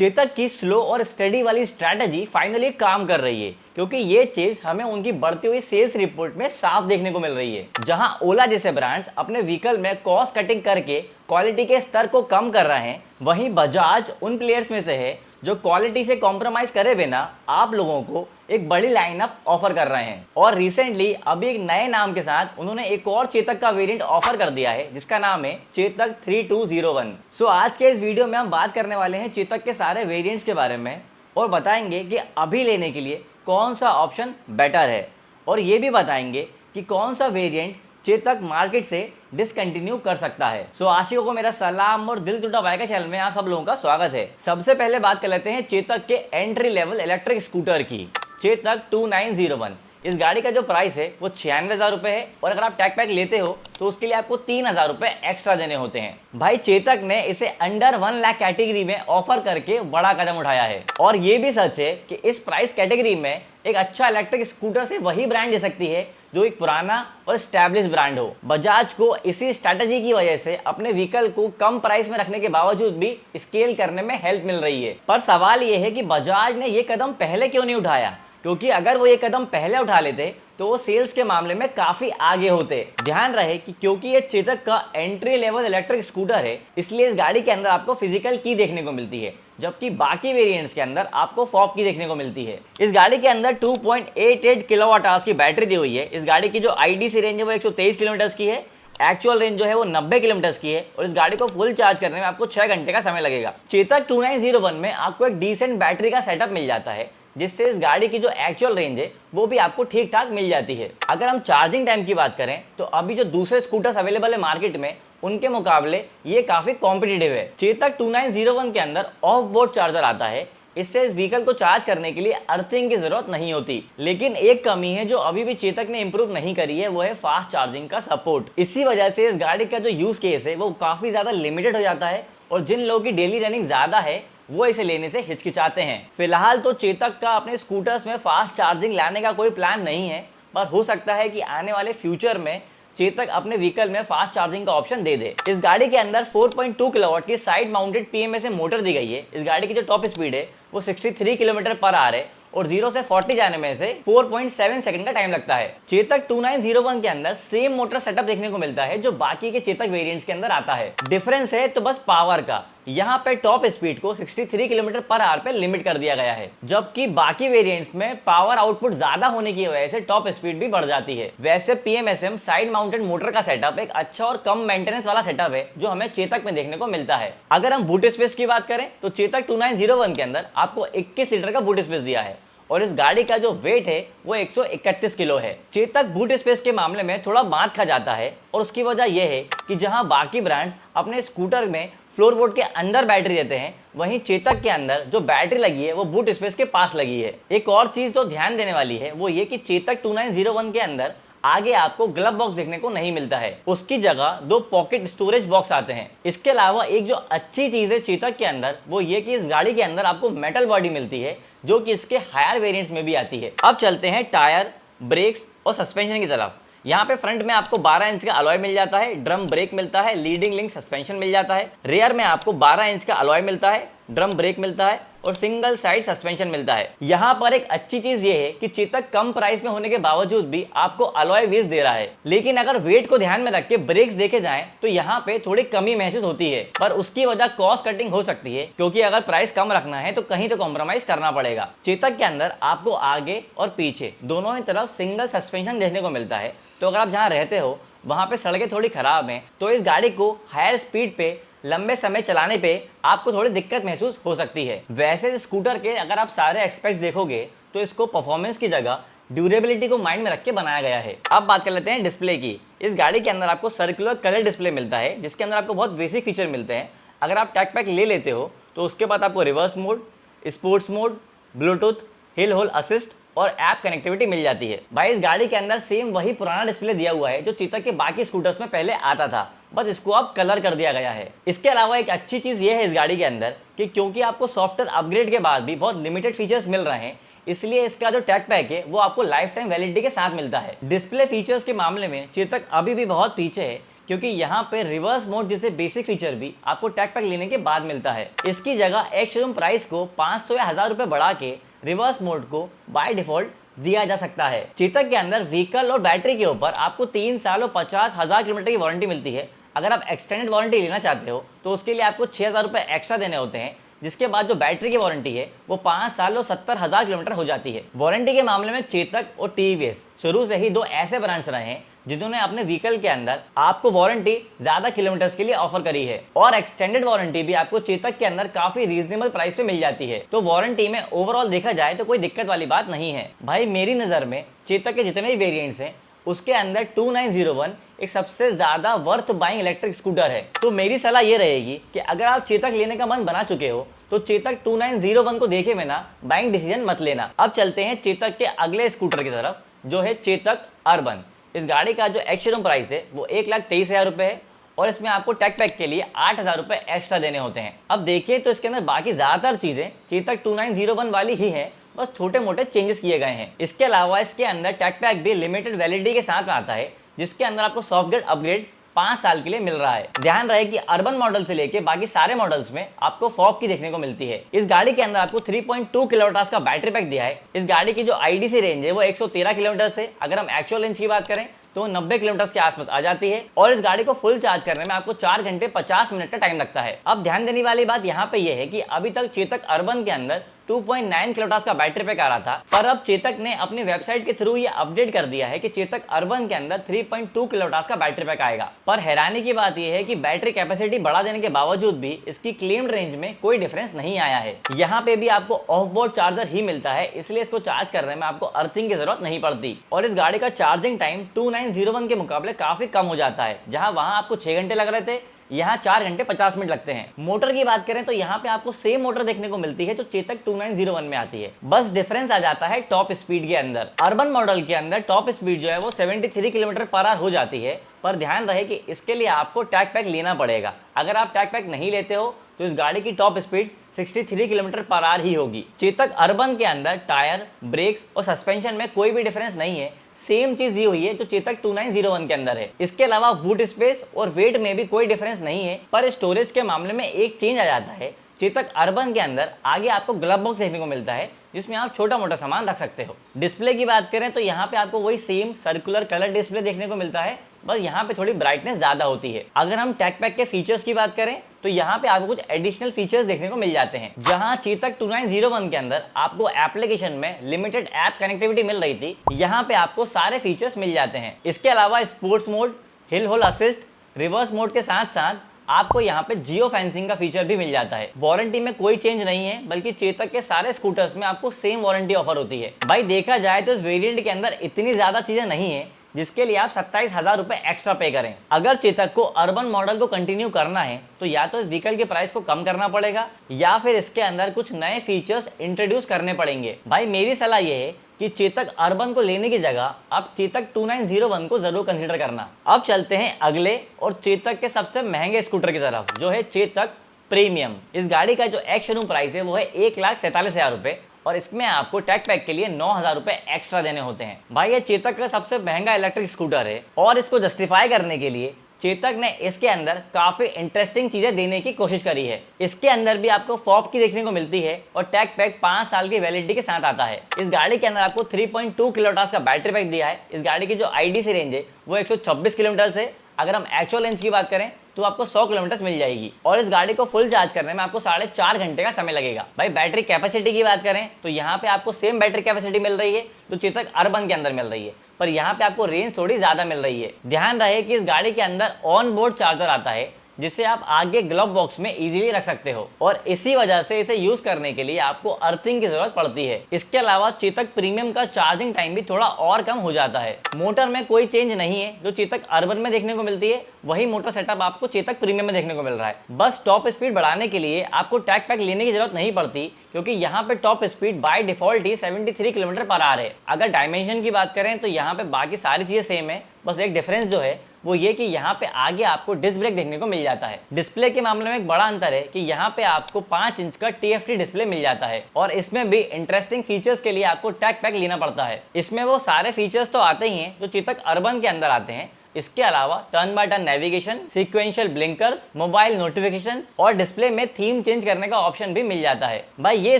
चेतक की स्लो और स्टडी वाली स्ट्रैटेजी फाइनली काम कर रही है, क्योंकि ये चीज हमें उनकी बढ़ती हुई सेल्स रिपोर्ट में साफ देखने को मिल रही है। जहां ओला जैसे ब्रांड्स अपने व्हीकल में कॉस्ट कटिंग करके क्वालिटी के स्तर को कम कर रहे हैं, वहीं बजाज उन प्लेयर्स में से है जो क्वालिटी से कॉम्प्रोमाइज करे बिना आप लोगों को एक बड़ी लाइनअप ऑफर कर रहे हैं। और रिसेंटली अभी एक नए नाम के साथ उन्होंने एक और चेतक का वेरिएंट ऑफर कर दिया है, जिसका नाम है चेतक 3201। सो आज के इस वीडियो में हम बात करने वाले हैं चेतक के सारे वेरिएंट्स के बारे में और बताएंगे कि अभी लेने के लिए कौन सा ऑप्शन बेटर है, और ये भी बताएंगे कि कौन सा वेरिएंट चेतक मार्केट से डिसकंटिन्यू कर सकता है। सो आशिकों को मेरा सलाम और दिल टूटा बाइक चैनल में आप सब लोगों का स्वागत है। सबसे पहले बात कर लेते हैं चेतक के एंट्री लेवल इलेक्ट्रिक स्कूटर की, चेतक 2901। इस गाड़ी का जो प्राइस है वो 96,000 रुपए है, और अगर आप टैग पैक लेते हो तो उसके लिए आपको 3,000 रुपए एक्स्ट्रा देने होते हैं। भाई चेतक ने इसे अंडर 1 लाख कैटेगरी में ऑफर करके बड़ा कदम उठाया है, और ये भी सच है कि इस प्राइस कैटेगरी में एक अच्छा इलेक्ट्रिक स्कूटर से वही ब्रांड दे सकती है जो एक पुराना और स्टैब्लिश ब्रांड हो। बजाज को इसी स्ट्रैटेजी की वजह से अपने व्हीकल को कम प्राइस में रखने के बावजूद भी स्केल करने में हेल्प मिल रही है। पर सवाल ये है कि बजाज ने ये कदम पहले क्यों नहीं उठाया, क्योंकि अगर वो ये कदम पहले उठा लेते तो वो सेल्स के मामले में काफी आगे होते। ध्यान रहे कि क्योंकि ये चेतक का एंट्री लेवल इलेक्ट्रिक स्कूटर है, इसलिए इस गाड़ी के अंदर आपको फिजिकल की देखने को मिलती है, जबकि बाकी वेरिएंट्स के अंदर आपको फॉग की देखने को मिलती है। इस गाड़ी के अंदर 2.88 किलोवाट आवर्स की बैटरी दी हुई है। इस गाड़ी की जो आईडीसी रेंज है वो 123 किलोमीटर की है, एक्चुअल रेंज जो है वो 90 किलोमीटर की है, और इस गाड़ी को फुल चार्ज करने में आपको 6 घंटे का समय लगेगा। चेतक 2901 में आपको एक डिसेंट बैटरी का सेटअप मिल जाता है, जिससे इस गाड़ी की जो एक्चुअल रेंज है वो भी आपको ठीक ठाक मिल जाती है। अगर हम चार्जिंग टाइम की बात करें तो अभी जो दूसरे स्कूटर्स अवेलेबल है मार्केट में, उनके मुकाबले ये काफी कॉम्पिटिटिव है। चेतक 2901 के अंदर ऑफ बोर्ड चार्जर आता है, इससे इस व्हीकल को चार्ज करने के लिए अर्थिंग की जरूरत नहीं होती। लेकिन एक कमी है जो अभी भी चेतक ने इंप्रूव नहीं करी है, वो है फास्ट चार्जिंग का सपोर्ट। इसी वजह से इस गाड़ी का जो यूज केस है वो काफी ज्यादा लिमिटेड हो जाता है, और जिन लोगों की डेली रनिंग ज्यादा है वो इसे लेने से हिचकिचाते हैं। फिलहाल तो चेतक का अपने स्कूटर्स में फास्ट चार्जिंग लाने का कोई प्लान नहीं है, पर हो सकता है कि आने वाले फ्यूचर में चेतक अपने व्हीकल में फास्ट चार्जिंग का ऑप्शन दे दे। इस गाड़ी के अंदर 4.2 किलोवाट की साइड माउंटेड पीएमएस मोटर दी गई है। इस गाड़ी की जो टॉप स्पीड है वो 63 किलोमीटर पर आवर है, और 0 से 40 जाने में से 4.7 सेकंड का टाइम लगता है। चेतक 2901 के अंदर सेम मोटर सेटअप देखने को मिलता है जो बाकी के चेतक वेरिएंट्स के अंदर आता है। डिफरेंस है तो बस पावर का। यहाँ पे टॉप स्पीड को 63 किलोमीटर पर आवर पे लिमिट कर दिया गया है, जबकि बाकी वेरिएंट्स में पावर आउटपुट ज्यादा होने की वजह से टॉप स्पीड भी बढ़ जाती है। वैसे पीएमएसएम साइड माउंटेड मोटर का सेटअप एक अच्छा और कम मेंटेनेंस वाला सेटअप है जो हमें चेतक में देखने को मिलता है। अगर हम बूट स्पेस की बात करें तो चेतक 2901 के अंदर आपको 21 लीटर का बूट स्पेस दिया है, और इस गाड़ी का जो वेट है वो 131 किलो है। चेतक बूट स्पेस के मामले में थोड़ा मात खा जाता है, और उसकी वजह यह है कि जहां बाकी ब्रांड्स अपने स्कूटर में फ्लोरबोर्ड के अंदर बैटरी देते हैं, वहीं चेतक के अंदर जो बैटरी लगी है वो बूट स्पेस के पास लगी है। एक और चीज तो ध्यान देने वाली है वो ये कि चेतक 2901 के अंदर आगे आपको ग्लव बॉक्स देखने को नहीं मिलता है, उसकी जगह 2 पॉकेट स्टोरेज बॉक्स आते हैं। इसके अलावा एक जो अच्छी चीज है चेतक के अंदर वो ये कि इस गाड़ी के अंदर आपको मेटल बॉडी मिलती है, जो कि इसके हायर वेरिएंट्स में भी आती है। अब चलते हैं टायर, ब्रेक्स और सस्पेंशन की तरफ। यहाँ पे फ्रंट में आपको 12 इंच का अलॉय मिल जाता है, ड्रम ब्रेक मिलता है, लीडिंग लिंक सस्पेंशन मिल जाता है। रियर में आपको 12 इंच का अलॉय मिलता है, ड्रम ब्रेक मिलता है और सिंगल साइड सस्पेंशन मिलता है। यहाँ पर एक अच्छी चीज ये है कि चेतक कम प्राइस में होने के बावजूद भी आपको अलॉय व्हील्स दे रहा है, लेकिन अगर वेट को ध्यान में रख के ब्रेक्स देखे जाएं तो यहाँ पे थोड़ी कमी महसूस होती है, पर उसकी वजह कॉस्ट कटिंग हो सकती है, क्योंकि अगर प्राइस कम रखना है तो कहीं तो कॉम्प्रोमाइज करना पड़ेगा। चेतक के अंदर आपको आगे और पीछे दोनों ही तरफ सिंगल सस्पेंशन देखने को मिलता है, तो अगर आप जहाँ रहते हो वहां पे सड़कें थोड़ी खराब हैं तो इस गाड़ी को हायर स्पीड पे लंबे समय चलाने पे आपको थोड़ी दिक्कत महसूस हो सकती है। वैसे स्कूटर के अगर आप सारे एस्पेक्ट्स देखोगे तो इसको परफॉर्मेंस की जगह ड्यूरेबिलिटी को माइंड में रख के बनाया गया है। अब बात कर लेते हैं डिस्प्ले की। इस गाड़ी के अंदर आपको सर्कुलर कलर डिस्प्ले मिलता है, जिसके अंदर आपको बहुत बेसिक फीचर मिलते हैं। अगर आप टैग पैक ले लेते हो तो उसके बाद आपको reverse mode, sports mode, Bluetooth, hill hold assist और ऐप कनेक्टिविटी मिल जाती है। भाई इस गाड़ी के अंदर सेम वही पुराना डिस्प्ले दिया हुआ है जो चेतक के बाकी स्कूटर्स में पहले आता था, बस इसको अब कलर कर दिया गया है। इसके अलावा एक अच्छी चीज ये है इस गाड़ी के अंदर कि क्योंकि आपको सॉफ्टवेयर अपग्रेड के बाद भी बहुत लिमिटेड फीचर्स मिल रहे हैं, इसलिए इसका जो टैग पैक है वो आपको लाइफ टाइम वैलिडिटी के साथ मिलता है। डिस्प्ले फीचर्स के मामले में चेतक अभी भी बहुत पीछे है, क्योंकि यहाँ पे रिवर्स मोड जैसे बेसिक फीचर भी आपको टैग पैक लेने के बाद मिलता है। इसकी जगह एक शोरूम प्राइस को 500 या 1000 रुपए बढ़ा के रिवर्स मोड को बाय डिफॉल्ट दिया जा सकता है। चेतक के अंदर व्हीकल और बैटरी के ऊपर आपको 3 साल और 50,000 किलोमीटर की वारंटी मिलती है। अगर आप एक्सटेंडेड वारंटी लेना चाहते हो तो उसके लिए आपको 6,000 रुपए एक्स्ट्रा देने होते हैं, जिसके बाद जो बैटरी की वारंटी है वो 5 साल और 70,000 किलोमीटर हो जाती है। वारंटी के मामले में चेतक और टीवीएस शुरू से ही दो ऐसे ब्रांड्स रहे हैं जिन्होंने अपने व्हीकल के अंदर आपको वारंटी ज्यादा किलोमीटर्स के लिए ऑफर करी है, और एक्सटेंडेड वारंटी भी आपको चेतक के अंदर काफी रीजनेबल प्राइस पे मिल जाती है। तो वारंटी में ओवरऑल देखा जाए तो कोई दिक्कत वाली बात नहीं है। भाई मेरी नजर में चेतक के जितने भी वेरिएंट्स हैं उसके अंदर 2901 एक सबसे ज्यादा वर्थ बाइंग इलेक्ट्रिक स्कूटर है। तो मेरी सलाह ये रहेगी कि अगर आप चेतक लेने का मन बना चुके हो तो चेतक 2901 को देखे बिना बाइंग डिसीजन मत लेना। अब चलते हैं चेतक के अगले स्कूटर की तरफ, जो है चेतक अर्बन। इस गाड़ी का जो एक्स शोरूम प्राइस है वो 1,23,000 रुपए है, और इसमें आपको टैग पैक के लिए 8,000 रुपए एक्स्ट्रा देने होते हैं। अब देखिए तो इसके अंदर बाकी ज्यादातर चीजें चेतक 2901 वाली ही हैं, बस छोटे मोटे चेंजेस किए गए हैं। इसके अलावा इसके अंदर टैग पैक भी लिमिटेड वैलिडिटी के साथ में आता है, जिसके अंदर आपको सॉफ्टवेयर अपग्रेड 5 साल के लिए मिल रहा है। ध्यान रहे कि अर्बन मॉडल से लेके बाकी सारे मॉडल्स में आपको फॉग की देखने को मिलती है। इस गाड़ी के अंदर आपको 3.2 किलोवाट का बैटरी पैक दिया है। इस गाड़ी की जो आईडीसी रेंज है वो 113 किलोमीटर से, अगर हम एक्चुअल रेंज की बात करें तो 90 किलोमीटर के आसपास आ जाती है, और इस गाड़ी को फुल चार्ज करने में आपको 4 घंटे 50 मिनट का टाइम लगता है। अब ध्यान देने वाली बात यहाँ पे ये है कि अभी तक चेतक अर्बन के अंदर 2.9 किलोवाट का बैटरी पैक आ रहा था, पर अब चेतक ने अपनी वेबसाइट के थ्रू ये अपडेट कर दिया है कि चेतक अर्बन के अंदर 3.2 किलोवाट का बैटरी पैक आएगा। पर हैरानी की बात यह है कि बैटरी कैपेसिटी बढ़ा देने के बावजूद भी इसकी क्लेम्ड रेंज में कोई डिफरेंस नहीं आया है। यहाँ पे भी आपको ऑफ बोर्ड चार्जर ही मिलता है, इसलिए इसको चार्ज करने में आपको अर्थिंग की जरूरत नहीं पड़ती, और इस गाड़ी का चार्जिंग टाइम 2901 के मुकाबले काफी कम हो जाता है। जहां वहां आपको 6 घंटे लग रहे थे, यहाँ 4 घंटे 50 मिनट लगते हैं। मोटर की बात करें तो यहाँ पे आपको सेम मोटर देखने को मिलती है जो चेतक 2901 में आती है, बस डिफरेंस आ जाता है टॉप स्पीड के अंदर। अर्बन मॉडल के अंदर टॉप स्पीड जो है वो 73 किलोमीटर पर आवर हो जाती है, पर ध्यान रहे कि इसके लिए आपको टैग पैक लेना पड़ेगा। अगर आप टैग पैक नहीं लेते हो तो इस गाड़ी की top speed 63 kilometre per hour ही होगी। चेतक अर्बन के अंदर टायर, ब्रेक्स और सस्पेंशन में कोई भी डिफरेंस नहीं है, सेम चीज दी हुई है जो चेतक 2901 के अंदर है। इसके अलावा बूट स्पेस और वेट में भी कोई डिफरेंस नहीं है, पर स्टोरेज के मामले में एक चेंज आ जाता है। चेतक अर्बन के अंदर आगे आपको ग्लव बॉक्स देखने को मिलता है, जिसमें आप छोटा मोटा सामान रख सकते हो। डिस्प्ले की बात करें तो यहाँ पे आपको वही सेम सर्कुलर कलर डिस्प्ले देखने को मिलता है, बस यहाँ पे थोड़ी ब्राइटनेस ज्यादा होती है। अगर हम टैग पैक के फीचर्स की बात करें तो यहाँ पे आपको कुछ एडिशनल फीचर्स देखने को मिल जाते हैं। जहाँ चेतक 2901 के अंदर आपको एप्लीकेशन में लिमिटेड ऐप कनेक्टिविटी मिल रही थी, यहाँ पे आपको सारे फीचर्स मिल जाते हैं। इसके अलावा स्पोर्ट्स मोड, हिल होल असिस्ट, रिवर्स मोड के साथ साथ आपको यहाँ पे जियो फेंसिंग का फीचर भी मिल जाता है। वारंटी में कोई चेंज नहीं है, बल्कि चेतक के सारे स्कूटर्स में आपको सेम वारंटी ऑफर होती है। भाई देखा जाए तो इस वेरिएंट के अंदर इतनी ज्यादा चीजें नहीं है जिसके लिए आप 27,000 रुपए एक्स्ट्रा पे करें। अगर चेतक को अर्बन मॉडल को कंटिन्यू करना है तो या तो इस व्हीकल के प्राइस को कम करना पड़ेगा, या फिर इसके अंदर कुछ नए फीचर्स इंट्रोड्यूस करने पड़ेंगे। भाई मेरी सलाह ये है कि चेतक अर्बन को लेने की जगह आप चेतक 2901 को जरूर कंसीडर करना। अब चलते हैं अगले और चेतक के सबसे महंगे स्कूटर की तरफ, जो है चेतक प्रीमियम। इस गाड़ी का जो एक्स शोरूम प्राइस है वो है 1,47,000 रुपए, और इसमें आपको टैग पैक के लिए 9,000 रुपए एक्स्ट्रा देने होते हैं। भाई ये चेतक का सबसे महंगा इलेक्ट्रिक स्कूटर है, और इसको जस्टिफाई करने के लिए चेतक ने इसके अंदर काफी इंटरेस्टिंग चीजें देने की कोशिश करी है। इसके अंदर भी आपको फॉग की देखने को मिलती है, और टैग पैक 5 साल की वैलिडिटी के साथ आता है। इस गाड़ी के अंदर आपको 3.2 किलोवाट का बैटरी पैक दिया है। इस गाड़ी की जो आईडीसी रेंज है वो 126 किलोमीटर है, अगर हम एक्चुअल रेंज की बात करें तो आपको 100 किलोमीटर मिल जाएगी, और इस गाड़ी को फुल चार्ज करने में आपको 4.5 घंटे का समय लगेगा। भाई बैटरी कैपेसिटी की बात करें तो यहाँ पे आपको सेम बैटरी कैपेसिटी मिल रही है जो चेतक अर्बन के अंदर मिल रही है, पर यहाँ पे आपको रेंज थोड़ी ज्यादा मिल रही है। ध्यान रहे कि इस गाड़ी के अंदर ऑन बोर्ड चार्जर आता है, जिसे आप आगे ग्लव बॉक्स में इजीली रख सकते हो, और इसी वजह से इसे यूज करने के लिए आपको अर्थिंग की जरूरत पड़ती है। इसके अलावा चेतक प्रीमियम का चार्जिंग टाइम भी थोड़ा और कम हो जाता है। मोटर में कोई चेंज नहीं है, जो चेतक अर्बन में देखने को मिलती है वही मोटर सेटअप आपको चेतक प्रीमियम में देखने को मिल रहा है। बस टॉप स्पीड बढ़ाने के लिए आपको टैग पैक लेने की जरूरत नहीं पड़ती, क्योंकि यहाँ पे top speed by default he 73 kilometre per our है। अगर डायमेंशन की बात करें तो यहाँ पे बाकी सारी चीजें सेम है, बस एक डिफरेंस जो है वो ये कि यहाँ पे आगे आपको डिस्क ब्रेक देखने को मिल जाता है। डिस्प्ले के मामले में एक बड़ा अंतर है कि यहाँ पे आपको 5 इंच का TFT डिस्प्ले मिल जाता है, और इसमें भी इंटरेस्टिंग फीचर्स के लिए आपको टैग पैक लेना पड़ता है। इसमें वो सारे फीचर्स तो आते ही हैं जो चेतक अर्बन के अंदर आते हैं, इसके अलावा turn by turn navigation, sequential blinkers, mobile notifications और डिस्प्ले में थीम चेंज करने का ऑप्शन भी मिल जाता है। भाई ये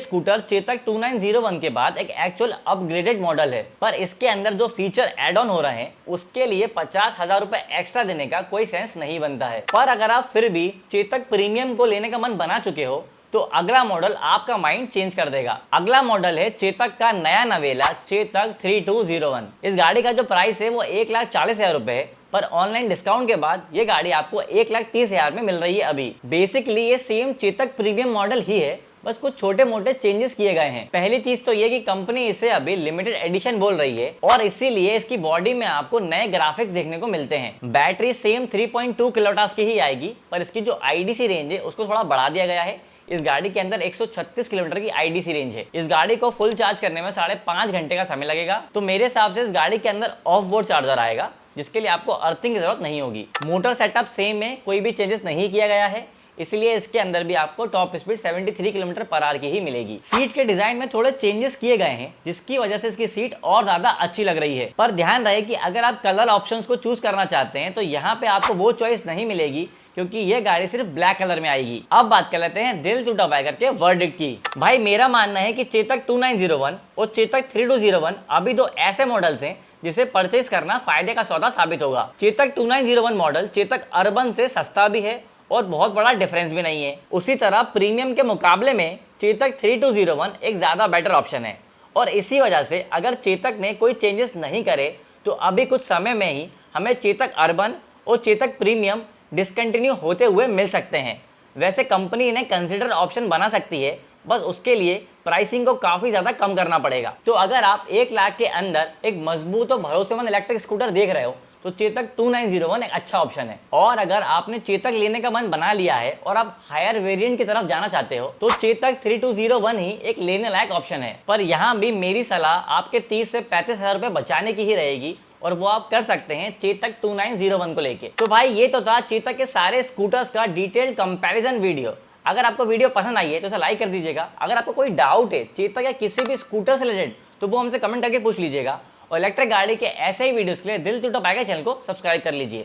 स्कूटर चेतक 2901 के बाद एक एक्चुअल अपग्रेडेड मॉडल है, पर इसके अंदर जो फीचर एड ऑन हो रहे हैं उसके लिए 50,000 रुपए एक्स्ट्रा देने का कोई सेंस नहीं बनता है। पर अगर आप फिर भी चेतक प्रीमियम को लेने का मन बना चुके हो तो अगला मॉडल आपका माइंड चेंज कर देगा। अगला मॉडल है चेतक का नया नवेला चेतक 3201। इस गाड़ी का जो प्राइस है वो 1,40,000 रुपए है, पर ऑनलाइन डिस्काउंट के बाद ये गाड़ी आपको 1,30,000 में मिल रही है। अभी बेसिकली ये सेम चेतक प्रीमियम मॉडल ही है, बस कुछ छोटे मोटे चेंजेस किए गए हैं। पहली चीज तो ये कि कंपनी इसे अभी लिमिटेड एडिशन बोल रही है और इसीलिए इसकी बॉडी में आपको नए ग्राफिक्स देखने को मिलते हैं। बैटरी सेम 3.2 किलोवाट की ही आएगी, पर इसकी जो आईडीसी रेंज है उसको थोड़ा बढ़ा दिया गया है। इस गाड़ी के अंदर 136 किलोमीटर की आईडीसी रेंज है। इस गाड़ी को फुल चार्ज करने में 5.5 घंटे का समय लगेगा। तो मेरे हिसाब से इस गाड़ी के अंदर ऑफ बोर्ड चार्जर आएगा, जिसके लिए आपको अर्थिंग की जरूरत नहीं होगी। मोटर सेटअप सेम है, कोई भी चेंजेस नहीं किया गया है, इसलिए इसके अंदर भी आपको top speed 73 kilometre per our की ही मिलेगी। सीट के डिजाइन में थोड़े चेंजेस किए गए हैं, जिसकी वजह से इसकी सीट और ज्यादा अच्छी लग रही है। पर ध्यान रहे कि अगर आप कलर ऑप्शंस को चूज करना चाहते हैं तो यहाँ पे आपको वो चॉइस नहीं मिलेगी, क्योंकि ये गाड़ी सिर्फ ब्लैक कलर में आएगी। अब बात कर लेते हैं दिल टूटा बाइकर के वर्डिक्ट की। भाई मेरा मानना है कि चेतक 2901 और चेतक 3201 अभी दो ऐसे मॉडल्स हैं जिसे परचेज करना फायदे का सौदा साबित होगा। चेतक 2901 मॉडल चेतक अर्बन से सस्ता भी है और बहुत बड़ा डिफरेंस भी नहीं है। उसी तरह प्रीमियम के मुकाबले में चेतक 3201 एक ज्यादा बेटर ऑप्शन है, और इसी वजह से अगर चेतक ने कोई चेंजेस नहीं करे तो अभी कुछ समय में ही हमें चेतक अर्बन और चेतक प्रीमियम डिसकंटिन्यू होते हुए मिल सकते हैं। वैसे कंपनी इन्हें कंसिडर ऑप्शन बना सकती है, बस उसके लिए प्राइसिंग को काफी ज्यादा कम करना पड़ेगा। तो अगर आप 1 लाख के अंदर एक मजबूत और भरोसेमंद इलेक्ट्रिक स्कूटर देख रहे हो तो चेतक 2901 एक अच्छा ऑप्शन है। और अगर आपने चेतक लेने का मन बना लिया है और आप हायर वेरिएंट की तरफ जाना चाहते हो तो चेतक 3201 ही एक लेने लायक ऑप्शन है। पर यहाँ भी मेरी सलाह आपके 30 से 35,000 रुपए बचाने की ही रहेगी, और वो आप कर सकते हैं चेतक 2901 को लेके। तो भाई ये तो था चेतक के सारे स्कूटर्स का डिटेल्ड कंपैरिजन वीडियो। अगर आपको वीडियो पसंद आई है तो इसे लाइक कर दीजिएगा। अगर आपको कोई डाउट है चेतक या किसी भी स्कूटर से रिलेटेड तो वो हमसे कमेंट करके पूछ लीजिएगा। और इलेक्ट्रिक गाड़ी के ऐसे ही वीडियोस के लिए दिल टूटा बाइकर चैनल को सब्सक्राइब कर लीजिए।